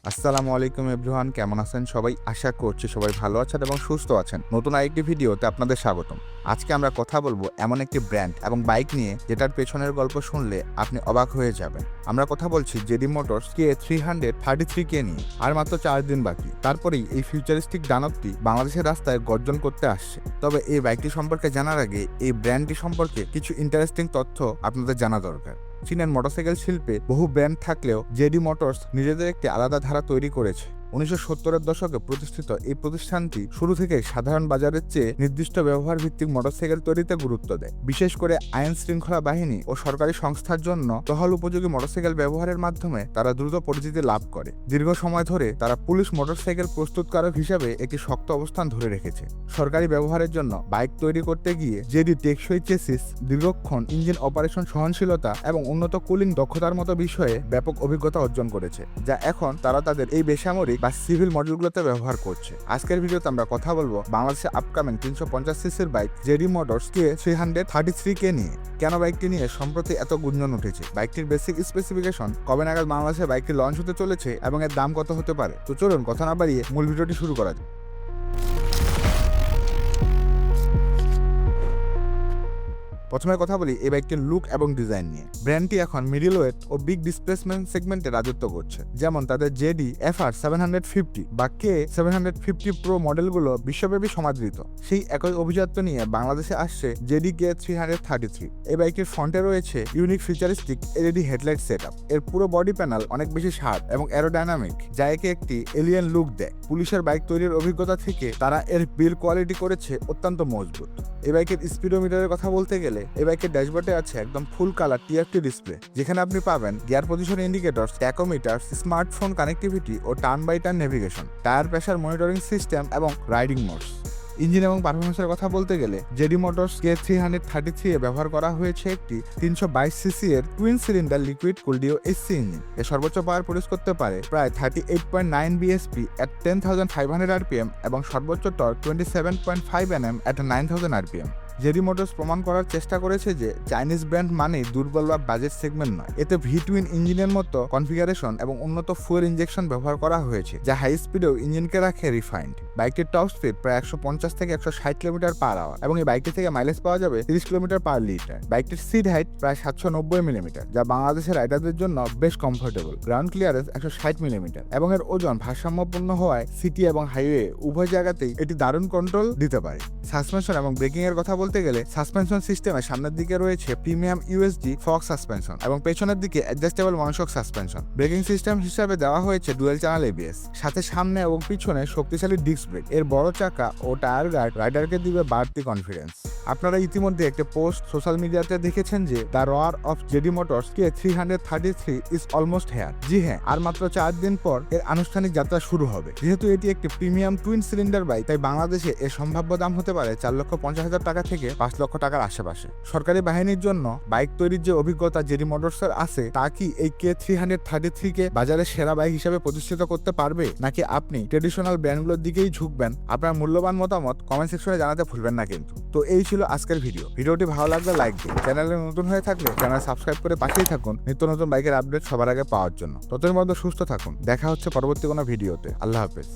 আসসালামু আলাইকুম এভরিওয়ান, কেমন আছেন সবাই? আশা করছি সবাই ভালো আছেন এবং সুস্থ আছেন। নতুন আরেকটি ভিডিওতে আপনাদের স্বাগতম। আজকে আমরা কথা বলবো এমন একটি ব্র্যান্ড এবং বাইক নিয়ে যেটার পেছনের গল্প শুনলে আপনি অবাক হয়ে যাবেন। আমরা কথা বলছি জেডি মোটরস K333K নিয়ে। আর মাত্র 4 দিন বাকি, তারপরেই এই ফিউচারিস্টিক দানবটি বাংলাদেশের রাস্তায় গর্জন করতে আসছে। তবে এই বাইকটি সম্পর্কে জানার আগে এই ব্র্যান্ডটি সম্পর্কে কিছু ইন্টারেস্টিং তথ্য আপনাদের জানা দরকার। চীনের মোটরসাইকেল শিল্পে বহু ব্র্যান্ড থাকলেও জেডি মোটরস নিজেদের একটি আলাদা ধারা তৈরি করেছে। 1970-এর দশকে প্রতিষ্ঠিত এই প্রতিষ্ঠানটি শুরু থেকে সাধারণ বাজারের চেয়ে নির্দিষ্ট ব্যবহার ভিত্তিক মোটরসাইকেল তৈরিতে গুরুত্ব দেয়। বিশেষ করে আইন শৃঙ্খলা বাহিনী ও সরকারি সংস্থার জন্য টহল উপযোগী মোটরসাইকেল ব্যবহারের মাধ্যমে তারা দ্রুত পরিচিতি লাভ করে। দীর্ঘ সময় ধরে তারা পুলিশ মোটরসাইকেল প্রস্তুতকারক হিসেবে একটি শক্ত অবস্থান ধরে রেখেছে। সরকারি ব্যবহারের জন্য বাইক তৈরি করতে গিয়ে জেডি টেকসই চেসিস, দীর্ঘক্ষণ ইঞ্জিন অপারেশন সহনশীলতা এবং উন্নত কুলিং দক্ষতার মতো বিষয়ে ব্যাপক অভিজ্ঞতা অর্জন করেছে, যা এখন তারা তাদের এই বেসামরিক বা সিভিল মডেলগুলোতে ব্যবহার করছে। আজকের ভিডিওতে আমরা কথা বলবো বাংলাদেশে আপকামিং 350 সিসির বাইক জেডি মোটরস K333K নিয়ে। কেন বাইকটি নিয়ে সম্প্রতি এত গুঞ্জন উঠেছে, বাইকটির বেসিক স্পেসিফিকেশন, কবে নাগাদ বাংলাদেশে বাইকটি লঞ্চ হতে চলেছে এবং এর দাম কত হতে পারে। তো চলুন কথা না বাড়িয়ে মূল ভিডিওটি শুরু করা যাক। প্রথমে কথা বলি এই বাইকটির লুক এবং ডিজাইন নিয়ে। ব্র্যান্ডটি এখন মিডল ওয়েট ও বিগ ডিসপ্লেসমেন্ট সেগমেন্টে রাজত্ব করছে। যেমন তাদের জেডি FR750 বা K750 প্রো মডেলগুলো বিশ্বব্যাপী সমাদৃত। সেই একই অভিজাত্য নিয়ে বাংলাদেশে আসছে জেডি K333। এই বাইকটির ফ্রন্টে রয়েছে ইউনিক ফিচারিস্টিক এলইডি হেডলাইট সেটআপ। এর পুরো বডি প্যানেল অনেক বেশি শার্প এবং অ্যারোডাইনামিক, যা একে একটি এলিয়েন লুক দেয়। পুলিশের বাইক তৈরির অভিজ্ঞতা থেকে তারা এর বিল্ড কোয়ালিটি করেছে অত্যন্ত মজবুত। এই বাইকের স্পিডোমিটারের কথা বলতে গেলে এই বাইকের ড্যাশবোর্ডে আছে একদম ফুল কালার TFT ডিসপ্লে, যেখানে আপনি পাবেন gear position indicator, tachometer, smartphone connectivity ও turn by turn navigation, tyre pressure monitoring system এবং রাইডিং মোডস। ইঞ্জিন এবং পারফরমেন্সের কথা বলতে গেলে জেডি মোটরস K333 এ ব্যবহার করা হয়েছে একটি 322 সিসি এর twin cylinder liquid cooled AC engine. এর সর্বোচ্চ পাওয়ার প্রডিউস করতে পারে প্রায় 38.9 bhp at 10,500 rpm এবং সর্বোচ্চ torque 27.5 Nm at 9,000 rpm। JD motors প্রমাণ করার চেষ্টা করেছে যে চাইনিজ ব্র্যান্ড মানেই দুর্বল বা বাজেট সেগমেন্ট নয়। এতে ভি-টুইন ইঞ্জিনের মতো কনফিগারেশন এবং উন্নত ফুয়েল ইনজেকশন ব্যবহার করা হয়েছে, যা হাই স্পিডেও ইঞ্জিনকে রাখে রিফাইন্ড। বাইকটির টপ স্পিড প্রায় 150 থেকে 160 km/h এবং এই বাইকটি থেকে মাইলেজ পাওয়া যাবে 30 km/লিটার। বাইকটির সিট হাইট প্রায় 790 মিলিমিটার, যা বাংলাদেশের রাইডারদের জন্য বেশ কমফোর্টেবল। গ্রাউন্ড ক্লিয়ারেন্স 160 মিলিমিটার এবং এর ওজন ভারসাম্যপূর্ণ হওয়ায় সিটি এবং হাইওয়ে উভয় জায়গাতেই এটি দারুণ কন্ট্রোল দিতে পারে। সাসপেনশন এবং ব্রেকিং এর কথা বলতে গেলে সাসপেনশন সিস্টেমের সামনের দিকে রয়েছে প্রিমিয়াম USD ফক সাসপেনশন এবং পেছনের দিকে adjustable monoshock suspension. Braking system হিসাবে দেওয়া হয়েছে ডুয়েল চ্যানেল ABS, সাথে সামনে এবং পিছনে শক্তিশালী ডিস্ক ব্রেক। এর বড় চাকা ও টায়ার গার্ড রাইডারকে দিবে বাড়তি কনফিডেন্স। আপনারা ইতিমধ্যে একটি পোস্ট সোশ্যাল মিডিয়াতে দেখেছেন যে the roar of JD Motors K333 is almost here. জি হ্যাঁ, আর মাত্র 4 দিন পর এর আনুষ্ঠানিক যাত্রা শুরু হবে। যেহেতু এটি একটি প্রিমিয়াম টুইন সিলিন্ডার বাইক, তাই বাংলাদেশে এর সম্ভাব্য দাম হতে পারে 4,50,000 টাকা থেকে 5 লক্ষ টাকার আশেপাশে। সরকারি বাহিনীর জন্য বাইক তৈরির যে অভিজ্ঞতা জেডি মোটরসের আছে, তা কি এই K333 বাজারের সেরা বাইক হিসেবে প্রতিষ্ঠিত করতে পারবে, নাকি আপনি ট্রেডিশনাল ব্র্যান্ডগুলোর দিকেই ঝুঁকবেন? আপনার মূল্যবান মতামত কমেন্ট সেকশনে জানাতে ভুলবেন না কিন্তু। তো এই ছিল আজকের ভিডিও। ভিডিওটি ভালো লাগলে লাইক দিন। চ্যানেলে নতুন হয়ে থাকলে চ্যানেল সাবস্ক্রাইব করে পাশেই থাকুন নিত্য নতুন বাইকের আপডেট সবার আগে পাওয়ার জন্য। ততদিন মধ্যে সুস্থ থাকুন। দেখা হচ্ছে পরবর্তী কোনো ভিডিওতে। আল্লাহ হাফেজ।